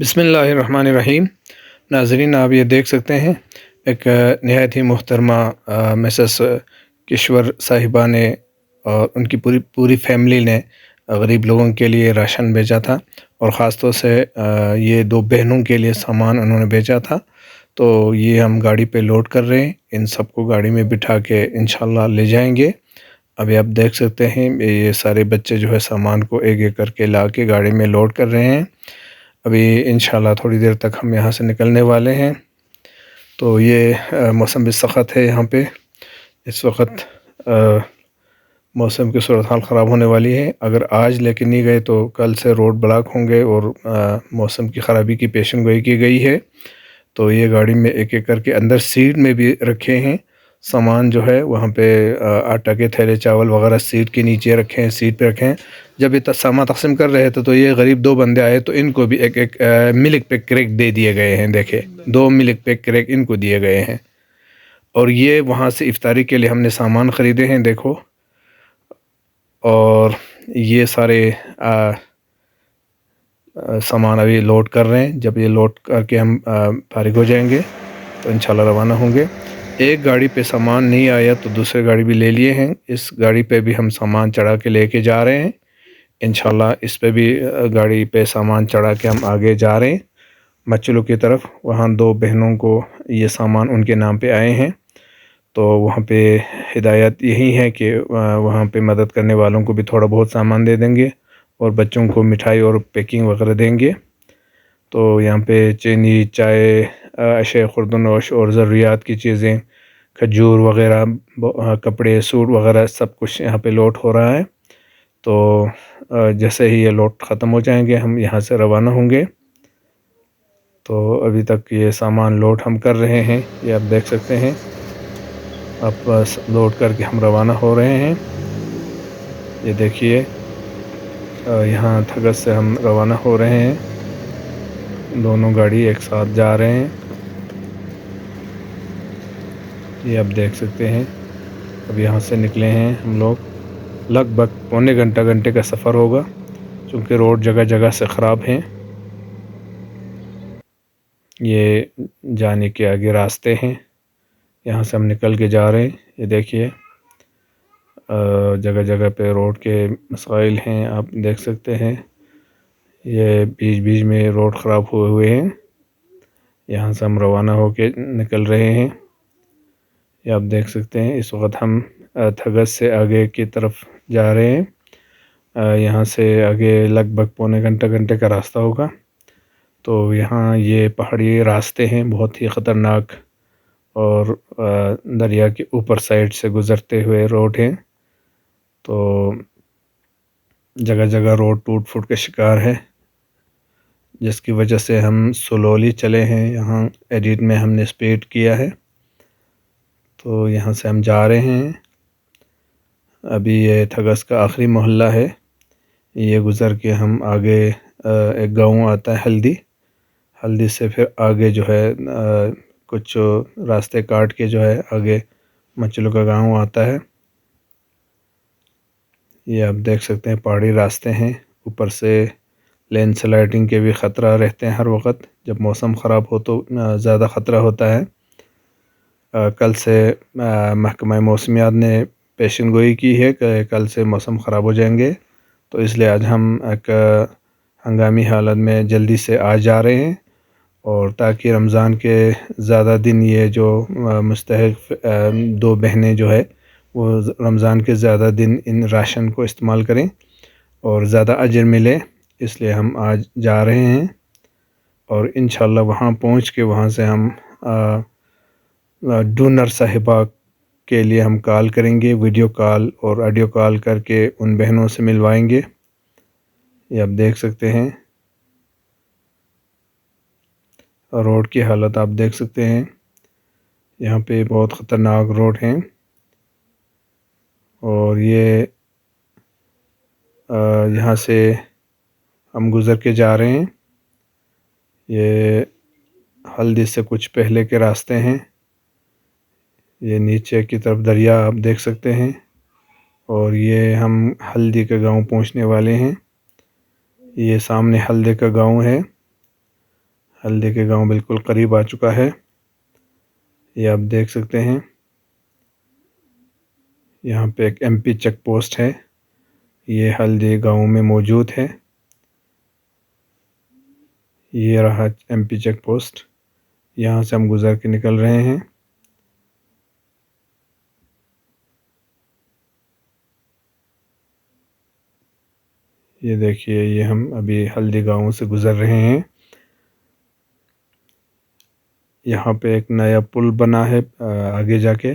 बिस्मिल्लाहिर्रहमानिर्रहीम। नाज़रीन, आप ये देख सकते हैं एक नहायत ही मोहतरमा मिसेस किश्वर साहिबा ने और उनकी पूरी पूरी फैमिली ने गरीब लोगों के लिए राशन भेजा था और ख़ास तौर से ये 2 बहनों के लिए सामान उन्होंने भेजा था। तो ये हम गाड़ी पे लोड कर रहे हैं, इन सबको गाड़ी में बिठा के इंशाल्लाह ले जाएँगे। अभी आप देख सकते हैं ये सारे बच्चे जो है सामान को एक-एक करके ला के गाड़ी में लोड कर रहे हैं। अभी इंशाल्लाह थोड़ी देर तक हम यहाँ से निकलने वाले हैं। तो ये मौसम भी सख़त है यहाँ पे। इस वक़्त मौसम की सूरत हाल ख़राब होने वाली है। अगर आज लेके नहीं गए तो कल से रोड ब्लॉक होंगे और मौसम की ख़राबी की पेशन गोई की गई है। तो ये गाड़ी में एक-एक करके अंदर सीट में भी रखे हैं। सामान जो है वहाँ पे आटा के थैले, चावल वग़ैरह सीट के नीचे रखे हैं, सीट पे रखे हैं। जब ये सामान तक़सीम कर रहे थे तो ये गरीब 2 बंदे आए तो इनको भी एक-एक मिल्क पैक क्रैक दे दिए गए हैं। देखिए 2 मिल्क पैक क्रैक इनको दिए गए हैं। और ये वहाँ से इफ्तारी के लिए हमने सामान ख़रीदे हैं देखो। और ये सारे सामान अभी लोड कर रहे हैं। जब ये लोड करके हम फ़ारिग हो जाएंगे तो इंशाल्लाह रवाना होंगे। एक गाड़ी पे सामान नहीं आया तो दूसरी गाड़ी भी ले लिए हैं। इस गाड़ी पे भी हम सामान चढ़ा के लेके जा रहे हैं। इंशाल्लाह इस पे भी गाड़ी पे सामान चढ़ा के हम आगे जा रहे हैं मच्चलों की तरफ। वहाँ 2 बहनों को ये सामान उनके नाम पे आए हैं। तो वहाँ पे हिदायत यही है कि वहाँ पे मदद करने वालों को भी थोड़ा बहुत सामान दे देंगे और बच्चों को मिठाई और पैकिंग वगैरह देंगे। तो यहाँ पे चीनी, चाय, अशे खुर्दनोश और ज़रूरियात की चीज़ें, खजूर वगैरह, कपड़े, सूट वगैरह सब कुछ यहाँ पे लोड हो रहा है। तो जैसे ही ये लोड ख़त्म हो जाएंगे हम यहाँ से रवाना होंगे। तो अभी तक ये सामान लोड हम कर रहे हैं, ये आप देख सकते हैं। अब बस लोड करके हम रवाना हो रहे हैं। ये देखिए यहाँ थगस से हम रवाना हो रहे हैं। दोनों गाड़ी एक साथ जा रहे हैं। ये आप देख सकते हैं। अब यहाँ से निकले हैं हम लोग। लगभग पौने घंटे का सफ़र होगा क्योंकि रोड जगह जगह से ख़राब हैं। ये जाने के आगे रास्ते हैं, यहाँ से हम निकल के जा रहे हैं। ये देखिए जगह जगह पे रोड के मसाइल हैं, आप देख सकते हैं। ये बीच बीच में रोड ख़राब हुए हुए हैं। यहाँ से हम रवाना होके निकल रहे हैं। ये आप देख सकते हैं। इस वक्त हम थगस से आगे की तरफ जा रहे हैं। यहाँ से आगे लगभग पौने घंटे का रास्ता होगा। तो यहाँ ये पहाड़ी रास्ते हैं, बहुत ही ख़तरनाक, और दरिया के ऊपर साइड से गुज़रते हुए रोड हैं। तो जगह जगह रोड टूट फूट के शिकार है, जिसकी वजह से हम स्लोली चले हैं। यहाँ एडिट में हमने स्पीड किया है। तो यहाँ से हम जा रहे हैं। अभी ये थगस का आखिरी मोहल्ला है। ये गुज़र के हम आगे एक गांव आता है हल्दी। हल्दी से फिर आगे जो है कुछ रास्ते काट के जो है आगे मचलों का गांव आता है। ये आप देख सकते हैं पहाड़ी रास्ते हैं। ऊपर से लैंडस्लाइडिंग के भी ख़तरा रहते हैं हर वक्त। जब मौसम ख़राब हो तो ज़्यादा ख़तरा होता है। कल से महकमा मौसमियात ने पेशन गोई की है कि कल से मौसम ख़राब हो जाएंगे। तो इसलिए आज हम एक हंगामी हालत में जल्दी से आ जा रहे हैं, और ताकि रमज़ान के ज़्यादा दिन ये जो मुस्तहिक़ 2 बहनें जो है वो रमज़ान के ज़्यादा दिन इन राशन को इस्तेमाल करें और ज़्यादा अजर मिले, इसलिए हम आज जा रहे हैं। और इंशाल्लाह वहाँ पहुँच के वहाँ से हम डोनर साहिबा के लिए हम कॉल करेंगे, वीडियो कॉल और ऑडियो कॉल करके उन बहनों से मिलवाएंगे। ये आप देख सकते हैं। रोड की हालत आप देख सकते हैं। यहाँ पे बहुत ख़तरनाक रोड हैं, और ये यहाँ से हम गुज़र के जा रहे हैं। ये हल्दी से कुछ पहले के रास्ते हैं। ये नीचे की तरफ दरिया आप देख सकते हैं, और ये हम हल्दी के गांव पहुंचने वाले हैं। ये सामने हल्दी का गांव है। हल्दी के गांव बिल्कुल करीब आ चुका है। ये आप देख सकते हैं, यहाँ पे एक एमपी चेक पोस्ट है, ये हल्दी गांव में मौजूद है। ये रहा एमपी चेक पोस्ट, यहाँ से हम गुजर के निकल रहे हैं। ये देखिए, ये हम अभी हल्दी गांव से गुजर रहे हैं। यहाँ पे एक नया पुल बना है आगे जाके,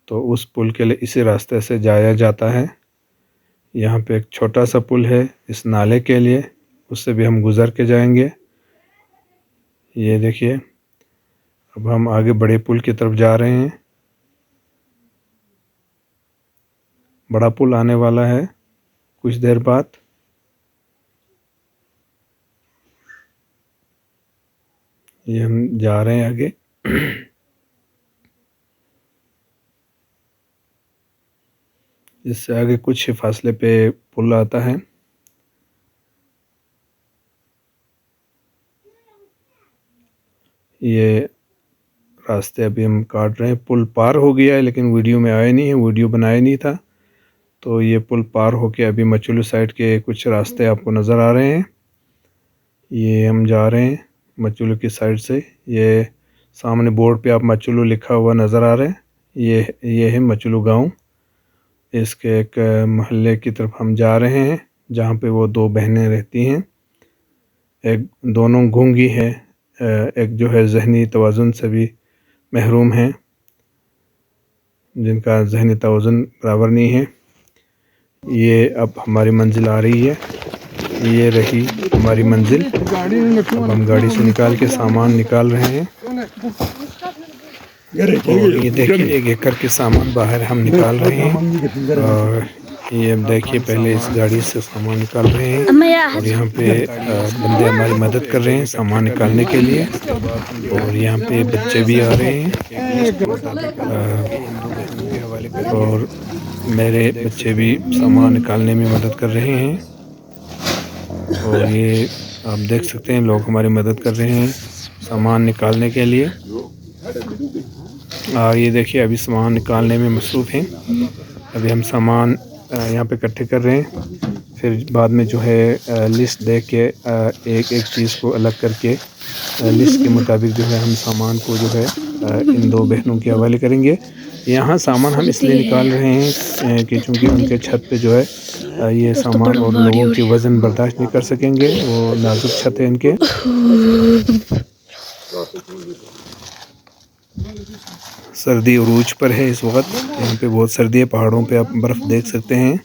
तो उस पुल के लिए इसी रास्ते से जाया जाता है। यहाँ पे एक छोटा सा पुल है इस नाले के लिए, उससे भी हम गुज़र के जाएंगे। ये देखिए, अब हम आगे बड़े पुल की तरफ जा रहे हैं। बड़ा पुल आने वाला है कुछ देर बाद। ये हम जा रहे हैं आगे। इससे आगे कुछ ही फासले पे पुल आता है। ये रास्ते अभी हम काट रहे हैं। पुल पार हो गया है लेकिन वीडियो में आया नहीं है, वीडियो बनाया नहीं था। तो ये पुल पार होके अभी मचुलू साइड के कुछ रास्ते आपको नज़र आ रहे हैं। ये हम जा रहे हैं मचुलू की साइड से। ये सामने बोर्ड पे आप मचुलू लिखा हुआ नज़र आ रहा है। ये है मचुलू गांव। इसके एक मोहल्ले की तरफ हम जा रहे हैं जहाँ पे वो दो बहनें रहती हैं। एक दोनों गूंगी है, एक जो है जहनी तवाज़ुन से भी महरूम है, जिनका जहनी तवाज़ुन बराबर नहीं है। ये अब हमारी मंजिल आ रही है, ये रही हमारी मंजिल। अब हम गाड़ी से निकाल के सामान निकाल रहे हैं। और ये देखिए, एक एक करके सामान बाहर हम निकाल रहे हैं। और ये अब देखिए, पहले इस गाड़ी से सामान निकाल रहे हैं और यहाँ पे बंदे हमारी मदद कर रहे हैं सामान निकालने के लिए। और यहाँ पे बच्चे भी आ रहे हैं और मेरे बच्चे भी सामान निकालने में मदद कर रहे हैं। और ये आप देख सकते हैं, लोग हमारी मदद कर रहे हैं सामान निकालने के लिए। ये देखिए, अभी सामान निकालने में मसरूफ़ हैं। अभी हम सामान यहाँ पे इकट्ठे कर रहे हैं, फिर बाद में जो है लिस्ट देख के एक एक चीज़ को अलग करके लिस्ट के मुताबिक जो है हम सामान को जो है इन दो बहनों के हवाले करेंगे। यहाँ सामान हम इसलिए निकाल रहे हैं कि चूँकि उनके छत पे जो है ये सामान और लोगों की वज़न बर्दाश्त नहीं कर सकेंगे, वो नाजुक छत है इनके। सर्दी उरूज पर है इस वक्त, यहाँ पे बहुत सर्दी है। पहाड़ों पे आप बर्फ़ देख सकते हैं।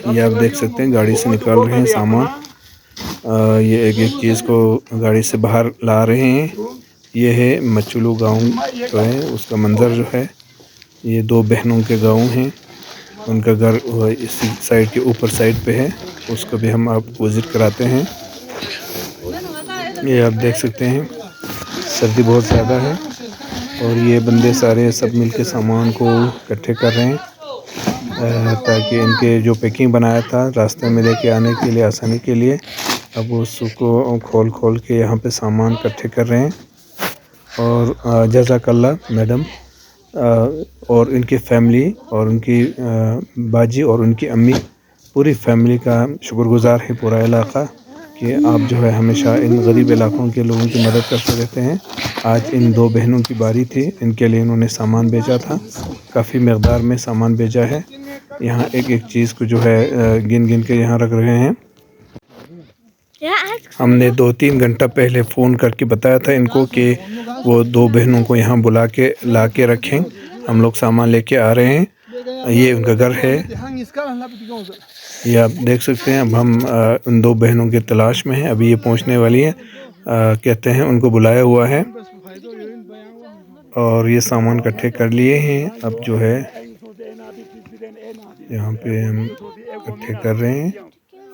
ये आप देख सकते हैं, गाड़ी से निकाल रहे हैं सामान। ये एक एक चीज़ को गाड़ी से बाहर ला रहे हैं। ये है मचुलू गांव जो है उसका मंज़र जो है। ये दो बहनों के गांव हैं, उनका घर इसी साइड के ऊपर साइड पे है, उसको भी हम आपको विज़िट कराते हैं। ये आप देख सकते हैं, सर्दी बहुत ज़्यादा है और ये बंदे सारे सब मिलके सामान को इकट्ठे कर रहे हैं ताकि इनके जो पैकिंग बनाया था रास्ते में लेके आने के लिए आसानी के लिए, अब उसको खोल के यहाँ पे सामान इकट्ठे कर रहे हैं। और जज़ाकल्लाह मैडम और इनकी फैमिली और उनकी बाजी और उनकी अम्मी, पूरी फैमिली का शुक्रगुज़ार है पूरा इलाक़ा कि आप जो है हमेशा इन गरीब इलाक़ों के लोगों की मदद करते रहते हैं। आज इन दो बहनों की बारी थी, इनके लिए इन्होंने सामान भेजा था, काफ़ी मकदार में सामान भेजा है। यहाँ एक एक चीज़ को जो है गिन के यहाँ रख रहे हैं। हमने 2-3 घंटा पहले फ़ोन करके बताया था इनको कि वो दो बहनों को यहाँ बुला के ला के रखें, हम लोग सामान लेके आ रहे हैं। ये उनका घर है, ये आप देख सकते हैं। अब हम उन दो बहनों की तलाश में हैं, अभी ये पहुँचने वाली हैं। कहते हैं उनको बुलाया हुआ है और ये सामान इकट्ठे कर लिए हैं। अब जो है यहाँ पे हम इकट्ठे कर रहे हैं,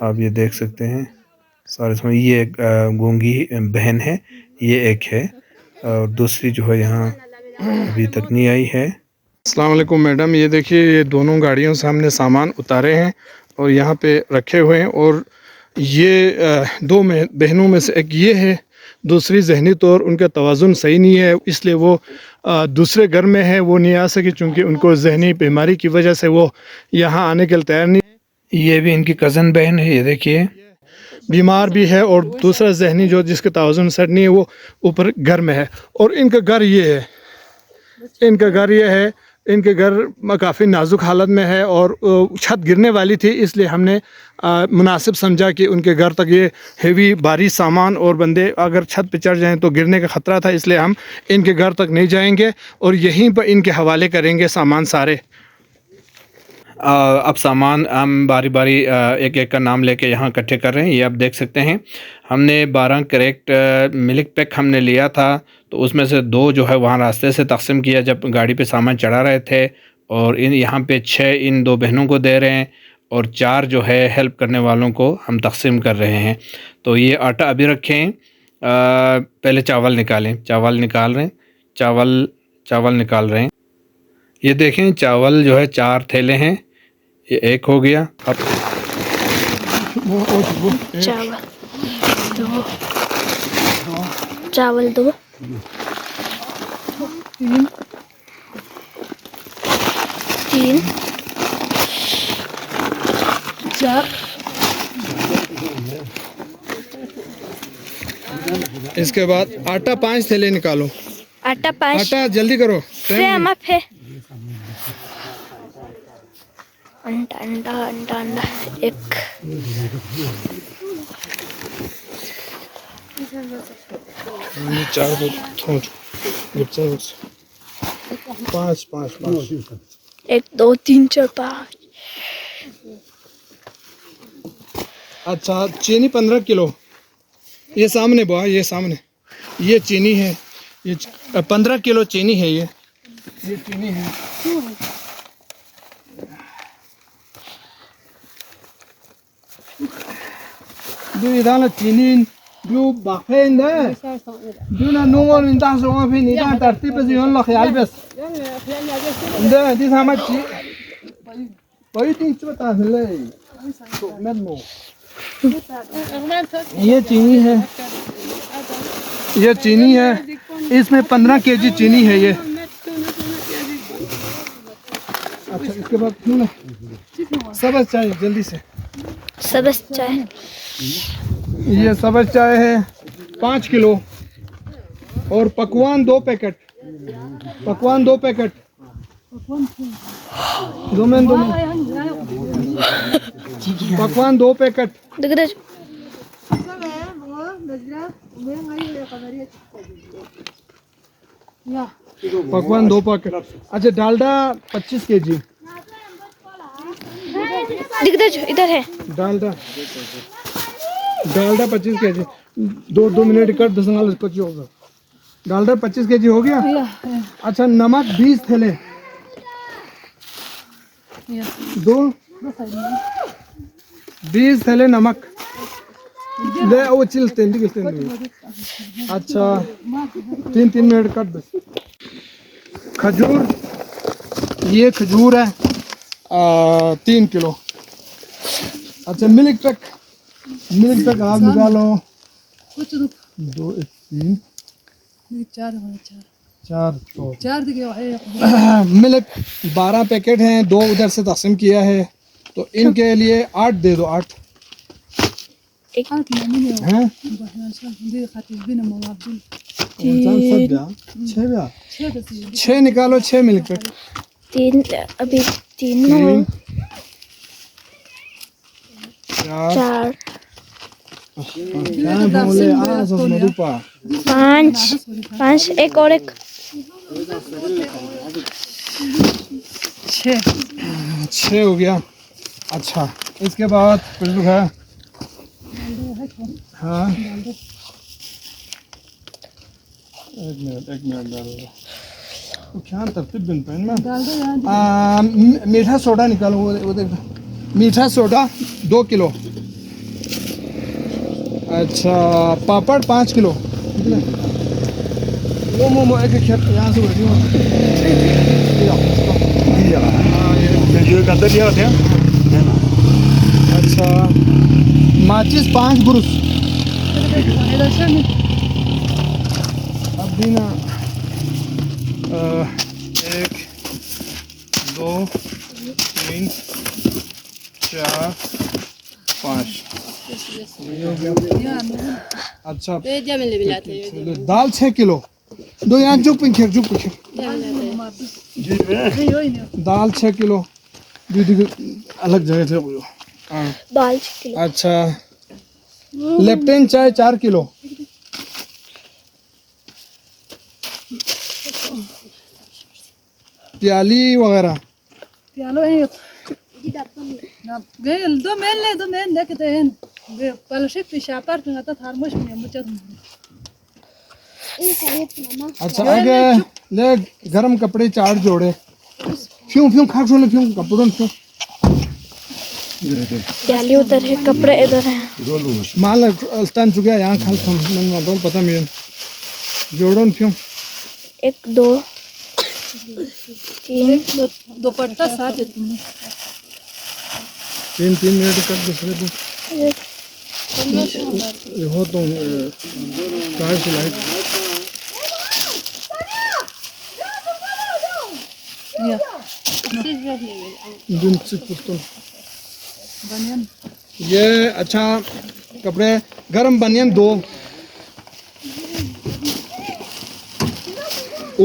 आप ये देख सकते हैं सारे इसमें। ये एक गूंगी बहन है, ये एक है और दूसरी जो है यहाँ अभी तक नहीं आई है। अस्सलाम वालेकुम मैडम, ये देखिए, ये दोनों गाड़ियों से हमने सामान उतारे हैं और यहाँ पे रखे हुए हैं। और ये दो बहनों में से एक ये है, दूसरी जहनी तौर उनका तवाज़ुन सही नहीं है, इसलिए वो दूसरे घर में है, वो नहीं आ सकी चूँकि उनको जहनी बीमारी की वजह से वो यहाँ आने के लिए तैयार नहीं। ये भी इनकी कज़न बहन है, ये देखिए बीमार भी है, और दूसरा जहनी जो जिसका तवाज़ुन सेट नहीं है वो ऊपर घर में है। और इनका घर ये है, इनका घर ये है, इनके घर काफ़ी नाजुक हालत में है और छत गिरने वाली थी, इसलिए हमने मुनासिब समझा कि उनके घर तक ये हेवी भारी सामान और बंदे अगर छत पे चढ़ जाएं तो गिरने का ख़तरा था, इसलिए हम इनके घर तक नहीं जाएंगे और यहीं पर इनके हवाले करेंगे सामान सारे। अब सामान हम बारी बारी एक एक का नाम लेके यहाँ इकट्ठे कर रहे हैं। ये आप देख सकते हैं, हमने 12 कैरेट मिल्क पैक हमने लिया था, तो उसमें से 2 जो है वहाँ रास्ते से तकसीम किया जब गाड़ी पे सामान चढ़ा रहे थे, और इन यहाँ पे 6 इन 2 बहनों को दे रहे हैं और 4 जो है हेल्प करने वालों को हम तकसीम कर रहे हैं। तो ये आटा अभी रखें, पहले चावल निकालें, चावल निकाल रहे हैं, चावल निकाल रहे हैं। ये देखें चावल जो है 4 थैले हैं, ये 1 हो गया। अब चावल 2 3 4। इसके बाद आटा 5 थैले निकालो। आटा 5, आटा जल्दी करो। अंडा 1। पाँच 1 2 3 4 5। अच्छा, चीनी 15 किलो। ये सामने बुआ, ये सामने, ये चीनी है, ये 15 किलो चीनी है। ये चीनी है। जो इधर चीनी जो बाखें दे जो ना नूर इंदा सोमा फिर निदा तरतीब से यूं लो ख्याल बस इंदा दिस हम तीन बता ले तो मैं नो। ये चीनी है, इसमें 15 केजी चीनी है ये। अच्छा, इसके बाद क्यों सब्ज़ चाय जल्दी से। सब्ज़ चाय, ये सब्ज़ चाय है 5 किलो, और पकवान 2 पैकेट। पकवान 2 पैकेट। पकवान 2 पैकेट। पकवान 2 पैकेट। अच्छा, डालडा 25 केजी। इधर है डालडा 25 केजी। 2 मिनट कर 10 होगा। डालडा 25 केजी हो गया। अच्छा, नमक 20 थैले। 20 थैले नमक ले वो चिलते हैं। अच्छा, 3 मिनट कर बस। खजूर, ये खजूर है 3 किलो। अच्छा, मिल्क पैक आप निकालो। 2 3 4 मिल्क 12 पैकेट हैं, 2 उधर से तकसीम किया है, तो इनके लिए 8 दे दो। 8 हैं 6 निकालो। 6 मिल्क पैक। 3 अभी 3 4 5 1 और 1 6 हो गया। अच्छा, इसके बाद कुछ है। हाँ, एक मिनट डालो। क्या तरतीब बन पाए में। मीठा सोडा निकालो। वो देख, मीठा सोडा 2 किलो। अच्छा, पापड़ 5 किलो। वो मोमो एक खेत यहाँ से बैठी हूँ। अच्छा, माचिस 5 बुरुस अब भी ना 1 2 3 4 5 अच्छा दाल 6 किलो दो यहाँ चुप दाल 6 किलो दीदी अलग जगह से बोलो हाँ दाल 6 किलो। अच्छा लेप्टन चाय 4 किलो प्याली वगैरह प्यालो है गए दो मेल ले के हैं वे पलशिक पिशापर पिंगा थर्मोस में मुझे अच्छा आगे ले गरम कपड़े 4 जोड़े फ्यूं खा छोले फ्यूं कपड़ों फ्यूं प्याली उधर है, कपड़े इधर है। माल अस्तान चुका यहाँ खाल मन रोल पता मिलन जोड़ों फ्यूं 1 2 3 दोपट्टा साथ है तुमने 3 मिनट कर दूसरे को हो तो कार सिलाई बनियान ये अच्छा कपड़े गरम बनियान 2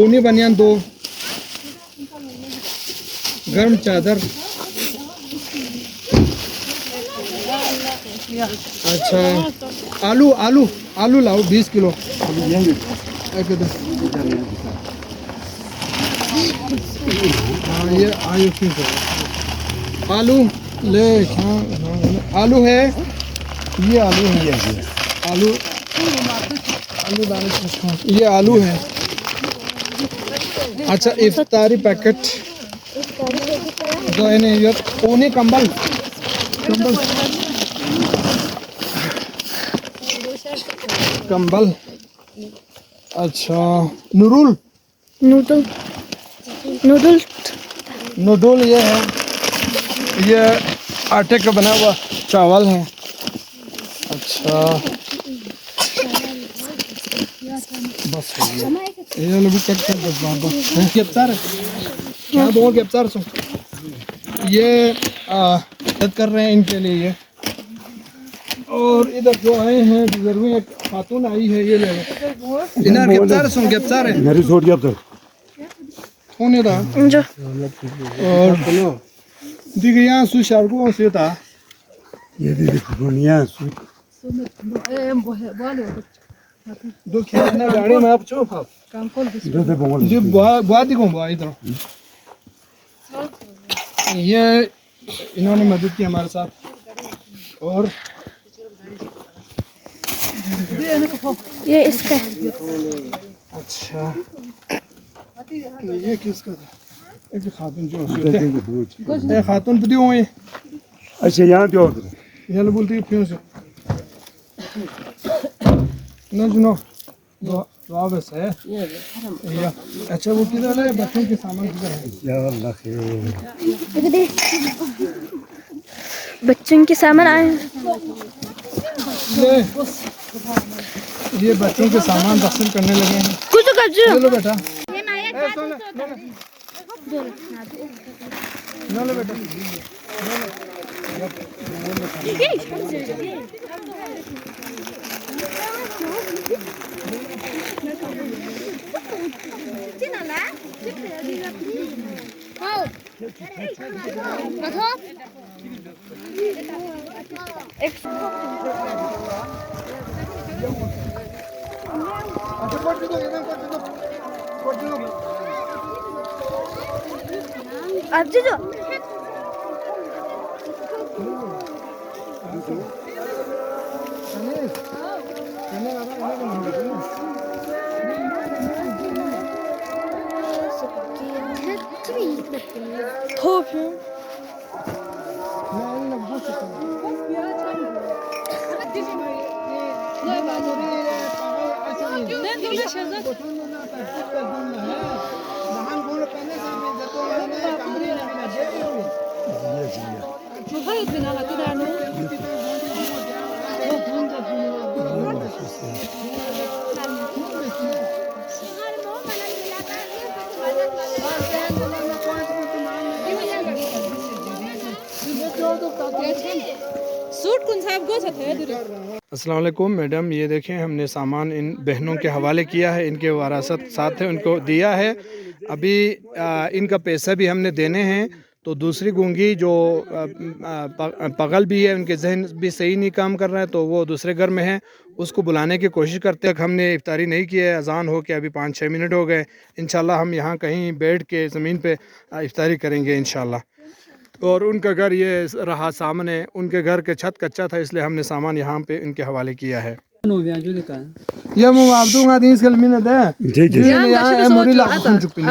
ऊनी बनियान 2 गरम चादर अच्छा आलू लाओ 20 किलो हाँ ये आयु आलू ले हाँ आलू है ये आलू दाने ये आलू है अच्छा इफ्तारी पैकेट दो ये ऊनी कंबल अच्छा नूडल ये है ये आटे का बना हुआ चावल है अच्छा बस ये लोग कट कर बस बाबा गिफ्तार क्या बोल गिफ्तार सो ये मदद कर रहे हैं इनके लिए ये और इधर जो आए हैं जरूर एक खातून आई है ये ले इधर गिफ्तार है मेरी छोड़ गया तो होने दा जो और दिख यहाँ सुशार को से था ये भी दुनिया दो खेलने गाड़ी में आप चुप आप काम खोल दे दो दे बोल जी बहुत ही घूम इधर ये इन्होंने मदद की हमारे साथ और ये इसका अच्छा ये किसका था एक खातून जो ये खातून पति हुए अच्छा यहाँ पे और ये लोग बोलती है क्यों से ना सुनो दुआ बस है या अच्छा वो किधर है बच्चों के सामान किधर है या अल्लाह खैर बच्चों के सामान आए हैं। ये बच्चों के सामान दखल करने लगे हैं कुछ कर जो ले लो बेटा ना लो बेटा आज जो सूट कौन साहब गो छथे अस्सलाम वालेकुम मैडम, ये देखें हमने सामान इन बहनों के हवाले किया है, इनके वारासत साथ है उनको दिया है। अभी इनका पैसा भी हमने देने हैं। तो दूसरी गूंगी जो पगल भी है, उनके जहन भी सही नहीं काम कर रहा है, तो वो दूसरे घर में है, उसको बुलाने की कोशिश करते हैं। हमने इफ्तारी नहीं की है, अजान हो के अभी 5-6 मिनट हो गए। इंशाल्लाह हम यहाँ कहीं बैठ के ज़मीन पे इफ्तारी करेंगे इंशाल्लाह। और उनका घर ये रहा सामने, उनके घर के छत कच्चा था, इसलिए हमने सामान यहाँ पे इनके हवाले किया है। ये मुआवदूंगा दिन से मिलने दे ठीक है ये मोरी ला चुपिना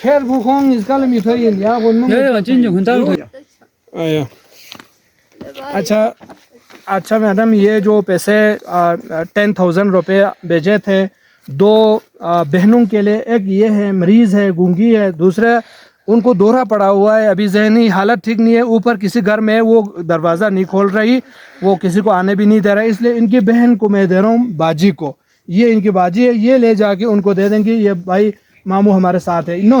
खैर वो होंग इसका लमी तो ये या वो आया। अच्छा मैडम, ये जो पैसे 10,000 रुपये भेजे थे दो बहनों के लिए, एक ये है मरीज़ है, गूंगी है, दूसरा उनको दौरा पड़ा हुआ है, अभी जहनी हालत ठीक नहीं है, ऊपर किसी घर में है, वो दरवाज़ा नहीं खोल रही, वो किसी को आने भी नहीं दे रहा है, इसलिए इनकी बहन को मैं दे रहा हूँ बाजी को। ये इनकी बाजी है, ये ले जाके उनको दे देंगे। ये भाई मामू हमारे साथ है नो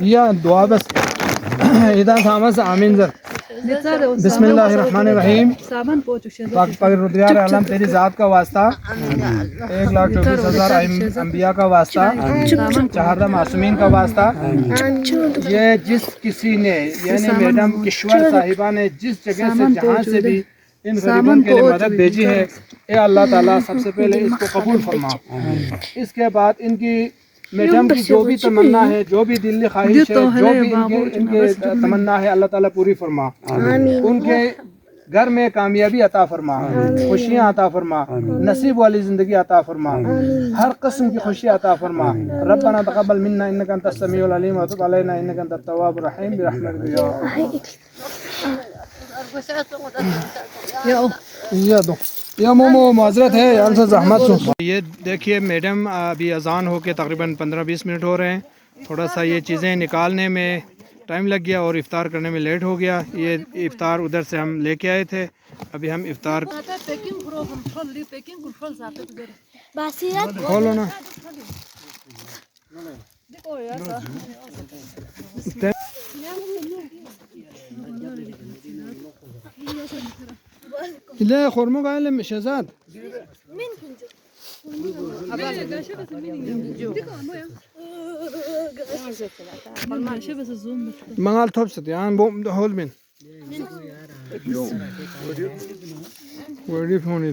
या दुआ बस इधर सामस आमीन सर बिस्मिल्लाहिर्रहमानिर्रहीम। सामान पोचो शेद पाक परवरदिगार आलम तेरी ज़ात का वास्ता, 1,24,000 अंबिया का वास्ता, 4 मासूमीन का वास्ता, ये जिस किसी ने यानी मैडम किश्वर साहिबा ने जिस जगह से जहाँ से भी इन गरीबों के लिए मदद भेजी है, ए अल्लाह ताला सबसे पहले इसको कबूल फरमा। इसके बाद इनकी मैडम की जो भी तमन्ना है, जो भी दिली ख्वाहिश है, जो भी इनके तमन्ना है, अल्लाह ताला पूरी फरमा। उनके घर में कामयाबी अता फरमा, खुशियाँ अता फरमा, नसीब वाली ज़िंदगी अता फरमा, हर किस्म की खुशी अता फरमा। रब्बना तक़ब्बल मिन्ना इन्नका अंतस समीउल अलीम व तुब अलैना इन्नका अंतत तव्वाबुर रहीम बिरहमतिका या दो या मोमो माजरत है यार से जहमत सो। ये देखिए मैडम, अभी अजान हो के तकरीबन 15-20 मिनट हो रहे हैं। थोड़ा सा ये चीज़ें निकालने में टाइम लग गया और इफ़्तार करने में लेट हो गया। ये इफ़्तार उधर से हम लेके आए थे, अभी हम इफ़्तार खोलो ना। ले खुरमो गाले में शहजाद मंगाल थोप से यान बो होल में वेरी फनी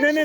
नहीं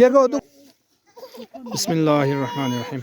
ये को तो बिस्मिल्लाहिर्रहमानिर्रहीम.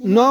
No.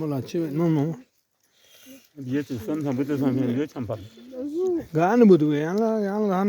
몰라 집에 너무 ये तो सन हम तो सन ये चंपा गान बुदु याला याला हम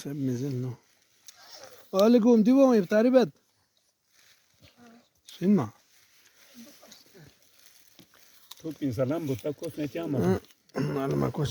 सब मिज़न नो वालेकुम दिवो इफ्तारी बाद सिनमा तो पिंसलाम बुता को ने क्या मार अरे मैं कुछ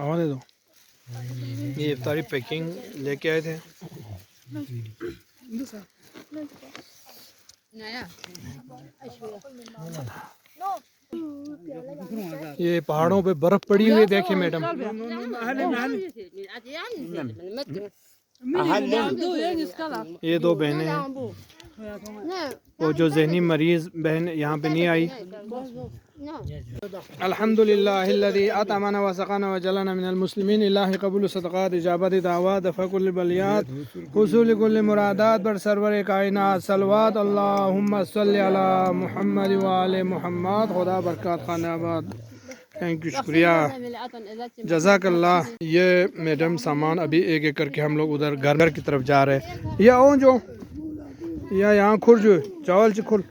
आवा दे दो। ये इफ्तारी पैकिंग लेके आए थे। ये पहाड़ों पे बर्फ पड़ी हुई है, देखिए मैडम। ये दो बहनें हैं, वो जो जहनी मरीज़ बहन यहाँ पे नहीं आई। अल्हम्दुलिल्लाहिल्लज़ी अतमना व सक़ाना व जलना मिनल मुस्लिमीन इलाही कबूल सदक़ात इजाबत दावत फ़कुल बलियात हुसूल कुल मुरादात बर सरवर कायनात सलवात अल्लाहुम्मा सल्लि अला मुहम्मद व आले मुहम्मद। खुदा बरकत खानाबाद। थैंक यू, शुक्रिया, जज़ाकल्लाह। ये मैडम सामान अभी एक एक करके हम लोग उधर घर की तरफ जा रहे हैं। या ओ जो या यहाँ खुर जो चावल से खुल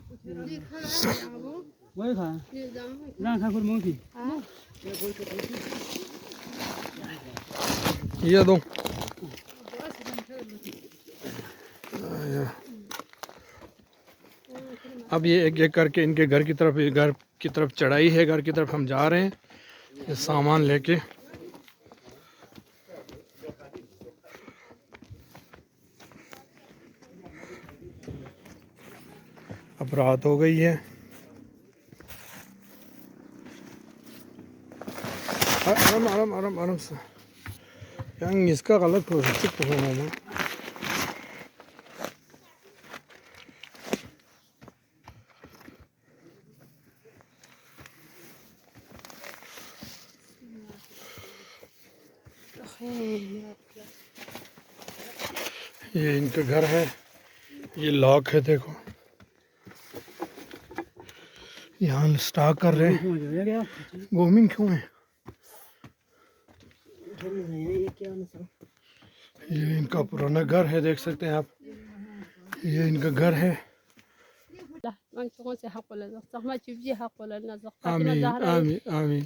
ये दो। अब ये एक एक करके इनके घर की तरफ चढ़ाई है। घर की तरफ हम जा रहे हैं ये सामान लेके। अब रात हो गई है। आराम आराम आराम आराम से। यहाँ इसका गलत हो सकता है। ये इनका घर है। ये लॉक है, देखो यहाँ स्टॉक कर रहे हैं। गोमिंग क्यों है? ये इनका पुराना घर है, देख सकते हैं आप। ये इनका घर है। आमीन आमीन आमीन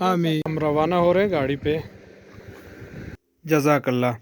आमीन। हम रवाना हो रहे हैं गाड़ी पे। जज़ाकल्लाह।